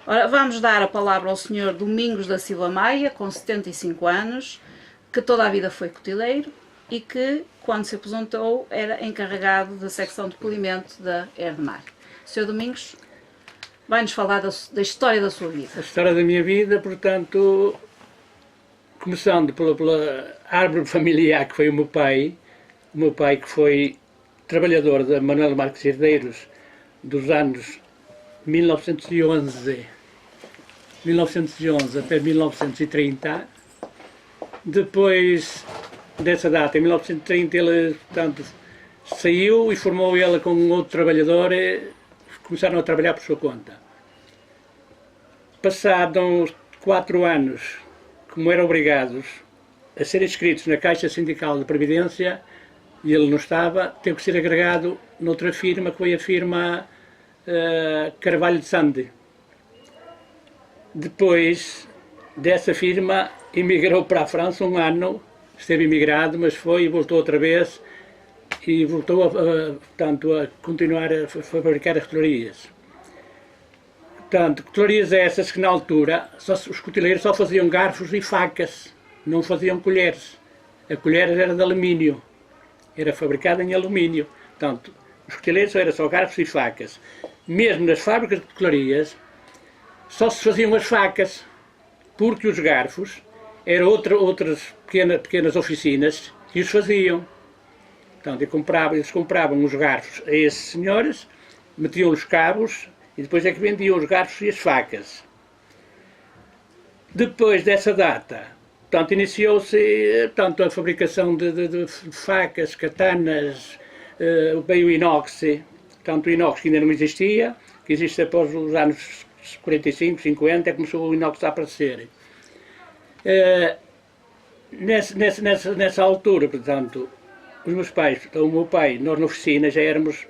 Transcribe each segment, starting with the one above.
Ora, vamos dar a palavra ao Sr. Domingos da Silva Maia, com 75 anos, que toda a vida foi cotileiro e que, quando se aposentou, era encarregado da secção de polimento da Erdmar. Sr. Domingos, vai-nos falar da história da sua vida. A história da minha vida, portanto, começando pela árvore familiar que foi o meu pai que foi trabalhador da Manuel Marques Herdeiros dos anos 1911 até 1930. Depois dessa data, em 1930, ele, portanto, saiu e formou ele com outro trabalhador e começaram a trabalhar por sua conta. Passados 4 anos, como eram obrigados a ser inscritos na Caixa Sindical de Previdência, e ele não estava, teve que ser agregado noutra firma, que foi a firma Carvalho de Sande. Depois dessa firma, emigrou para a França 1 ano, esteve imigrado, mas foi e voltou outra vez, e voltou portanto, a continuar a fabricar as cotelarias. Portanto, cotelarias essas que na altura os coteleiros só faziam garfos e facas, não faziam colheres. A colher era de alumínio, era fabricada em alumínio. Portanto, os coteleiros eram só garfos e facas. Mesmo nas fábricas de cotelarias, só se faziam as facas, porque os garfos eram outras pequenas oficinas que os faziam. Portanto, eles compravam os garfos a esses senhores, metiam os cabos e depois é que vendiam os garfos e as facas. Depois dessa data, portanto, iniciou-se a fabricação de facas, katanas, veio o inox, portanto o inox que ainda não existia, que existe após os anos 45, 50, começou o inox a aparecer. Nessa altura, portanto, os meus pais, o meu pai, nós na oficina já éramos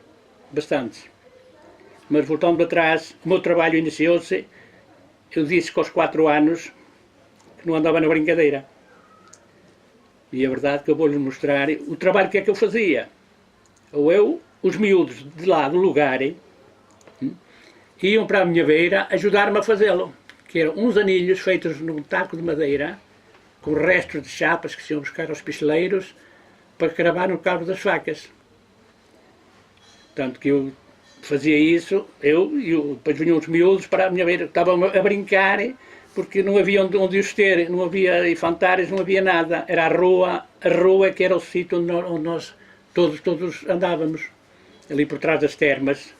bastantes. Mas voltando para trás, o meu trabalho iniciou-se, eu disse que aos 4 anos que não andava na brincadeira. E é verdade que eu vou-lhes mostrar o trabalho que é que eu fazia. Ou os miúdos de lá do lugar, iam para a minha beira ajudar-me a fazê-lo. Que eram uns anilhos feitos num taco de madeira, com restos de chapas que se iam buscar aos picheleiros, para cravar no cabo das facas. Tanto que eu fazia isso, depois vinham os miúdos para a minha beira, estavam a brincar, porque não havia onde os ter, não havia infantários, não havia nada. Era a rua que era o sítio onde nós todos andávamos, ali por trás das termas.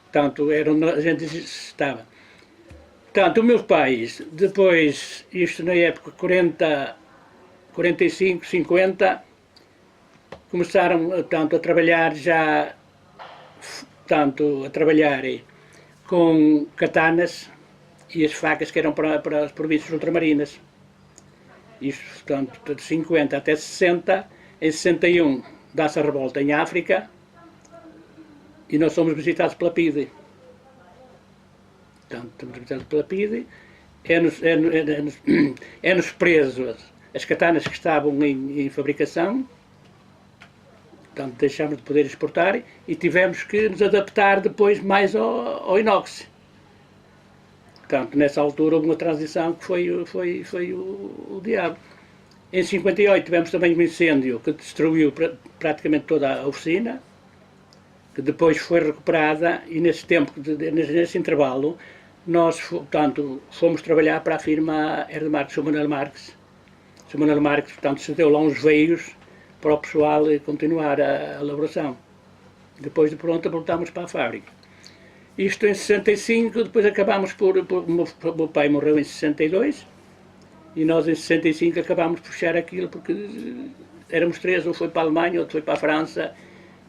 Portanto, era onde a gente estava. Portanto, os meus pais, depois, isto na época 40, 45, 50, começaram, portanto, a trabalhar já, portanto, a trabalhar com katanas e as facas que eram para as províncias ultramarinas. Isto, portanto, de 50 até 60, em 61 dá-se a revolta em África e nós somos visitados pela PIDE. Portanto, estamos visitados pela PIDE, é-nos preso as katanas que estavam em fabricação, portanto deixámos de poder exportar e tivemos que nos adaptar depois mais ao inox. Portanto, nessa altura houve uma transição que foi o diabo. Em 58 tivemos também um incêndio que destruiu praticamente toda a oficina, que depois foi recuperada e nesse tempo, nesse intervalo, nós, portanto, fomos trabalhar para a firma Erdmar, Sr. Manuel Marques. Sr. Manuel Marques, portanto, cedeu lá uns veios para o pessoal continuar a elaboração. Depois de pronto, voltámos para a fábrica. Isto em 65, depois acabámos o meu pai morreu em 62, e nós em 65 acabámos por fechar aquilo, porque éramos 3, um foi para a Alemanha, outro foi para a França,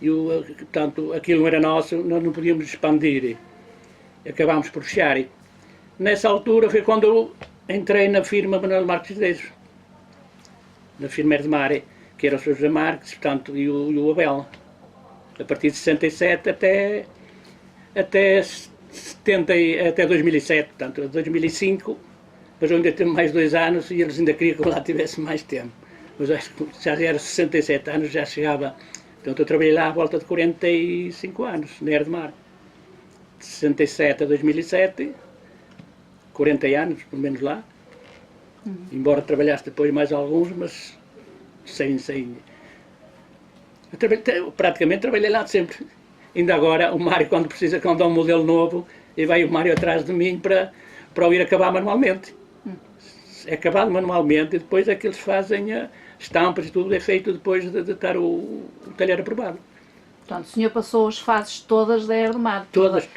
e portanto, aquilo não era nosso, nós não podíamos expandir. Acabámos por fechar. Nessa altura foi quando eu entrei na firma Manuel Marques Herdeiros, na firma Erdmar, que era o Sr. José Marques, portanto, e o Abel. A partir de 67 até 2007, portanto, 2005, mas eu ainda tenho mais 2 anos e eles ainda queriam que eu lá tivesse mais tempo. Mas acho que já era 67 anos, já chegava. Portanto, eu trabalhei lá à volta de 45 anos, na Erdmar. De 67 a 2007, 40 anos, pelo menos lá. Embora trabalhasse depois mais alguns, mas sem... praticamente trabalhei lá sempre. Ainda agora, o Mário, quando dá um modelo novo, e vai o Mário atrás de mim para o ir acabar manualmente. É acabado manualmente e depois é que eles fazem estampas e tudo, é feito depois de estar o talher aprovado. Portanto, o senhor passou as fases todas da Erdomar. Todas.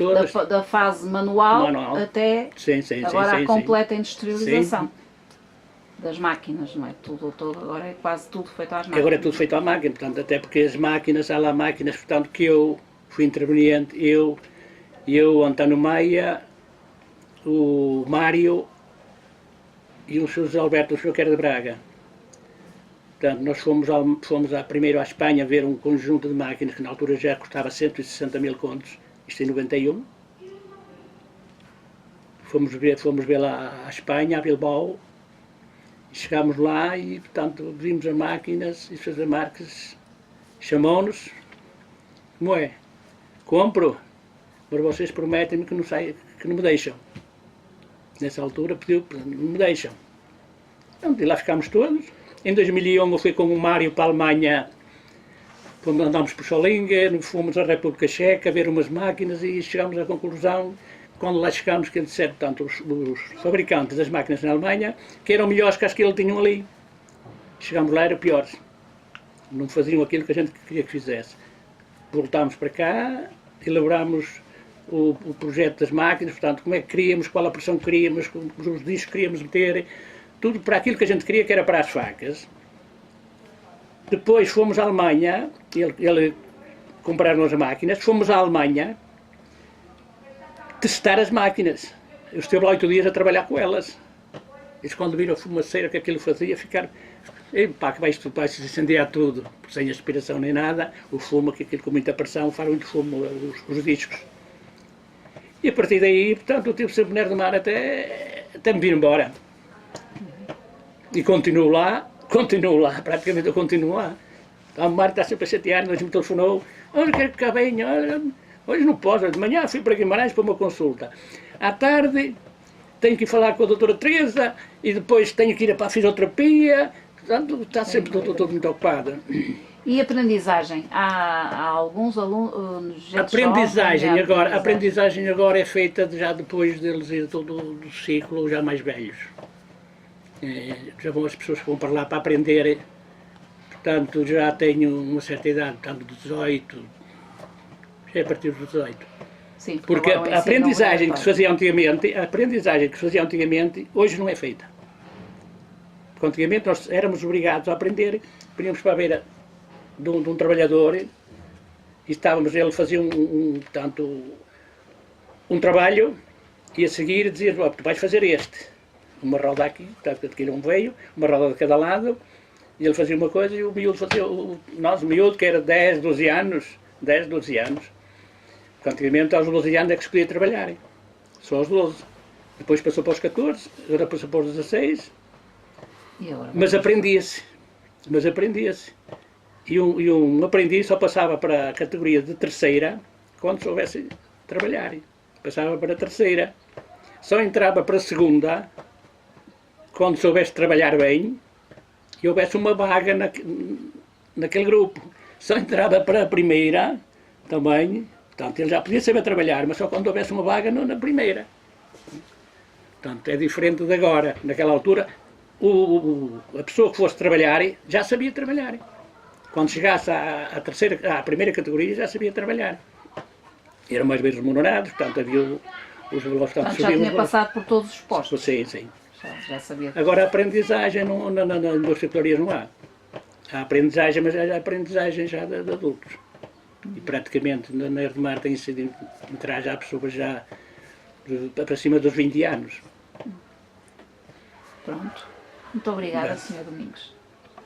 Da fase manual até agora a completa industrialização das máquinas, não é? Tudo, agora é quase tudo feito às máquinas. Agora é tudo feito à máquina, portanto, até porque as máquinas, há lá máquinas, portanto, que eu fui interveniente, eu, António Maia, o Mário e o Sr. José Alberto, o Sr. que era de Braga. Portanto, nós fomos primeiro à Espanha ver um conjunto de máquinas que na altura já custava 160 mil contos, isto em 91. Fomos ver lá à Espanha, a Bilbao, e chegámos lá e, portanto, vimos as máquinas e as marcas chamou-nos, como é? Compro, mas vocês prometem-me que não me deixam. Nessa altura pediu, não me deixam. Então, e lá ficámos todos. Em 2001 eu fui com o Mário para a Alemanha, andámos por Solingen, fomos à República Checa ver umas máquinas e chegámos à conclusão, quando lá chegámos, que ele disseram, portanto, os fabricantes das máquinas na Alemanha, que eram melhores que as que ele tinham ali. Chegámos lá, eram piores. Não faziam aquilo que a gente queria que fizesse. Voltámos para cá, elaborámos o projeto das máquinas, portanto, como é que queríamos, qual a pressão que queríamos, os discos que queríamos meter, tudo para aquilo que a gente queria, que era para as facas. Depois fomos à Alemanha, ele compraram as máquinas, fomos à Alemanha testar as máquinas. Eu estive lá 8 dias a trabalhar com elas. Eles, quando viram a fumaceira que aquilo fazia, ficaram... Pá, que vai se incendiar tudo, sem aspiração nem nada, o fumo, que aquilo com muita pressão, faz muito fumo os discos. E a partir daí, portanto, eu tive sempre no Erdomar até me vir embora. E continuo lá, praticamente eu continuo lá. Então, o Mário está sempre a chatear, hoje me telefonou, hoje quero ficar bem, hoje não posso, de manhã fui para Guimarães para uma consulta. À tarde tenho que ir falar com a doutora Teresa e depois tenho que ir para a fisioterapia, portanto está sempre todo muito ocupado. E aprendizagem? Há alguns alunos... A aprendizagem agora é feita já depois deles ir do ciclo, já mais velhos. Já vão as pessoas que vão para lá para aprender, portanto já tenho uma certa idade, portanto 18, já é a partir dos 18. Sim, porque a aprendizagem que se fazia antigamente, hoje não é feita. Porque antigamente nós éramos obrigados a aprender, íamos para a beira de um trabalhador e ele fazia portanto, um trabalho e a seguir dizia, tu vais fazer este. Uma roda aqui, portanto, aquilo um veio, uma roda de cada lado, e ele fazia uma coisa e o miúdo fazia, o miúdo que era 10, 12 anos, porque antigamente aos 12 anos é que se podia trabalhar, só aos 12. Depois passou para os 14, agora passou para os 16, mas aprendia-se. E um aprendiz só passava para a categoria de terceira quando soubesse trabalhar. Passava para a terceira. Só entrava para a segunda quando soubesse trabalhar bem e houvesse uma vaga naquele grupo. Só entrava para a primeira também. Portanto, ele já podia saber trabalhar, mas só quando houvesse uma vaga na primeira. Portanto, é diferente de agora. Naquela altura, a pessoa que fosse trabalhar já sabia trabalhar. Quando chegasse à primeira categoria já sabia trabalhar. Eram mais bem remunerados, portanto havia os valores. Portanto, já tinha passado por todos os postos. Sim. Já sabia. Agora a aprendizagem na indústria pecuária não há. Há aprendizagem, mas é a aprendizagem já de adultos. E praticamente na Erdomar tem sido entrar já pessoas já para cima dos 20 anos. Pronto. Muito obrigada, Sr. Domingos.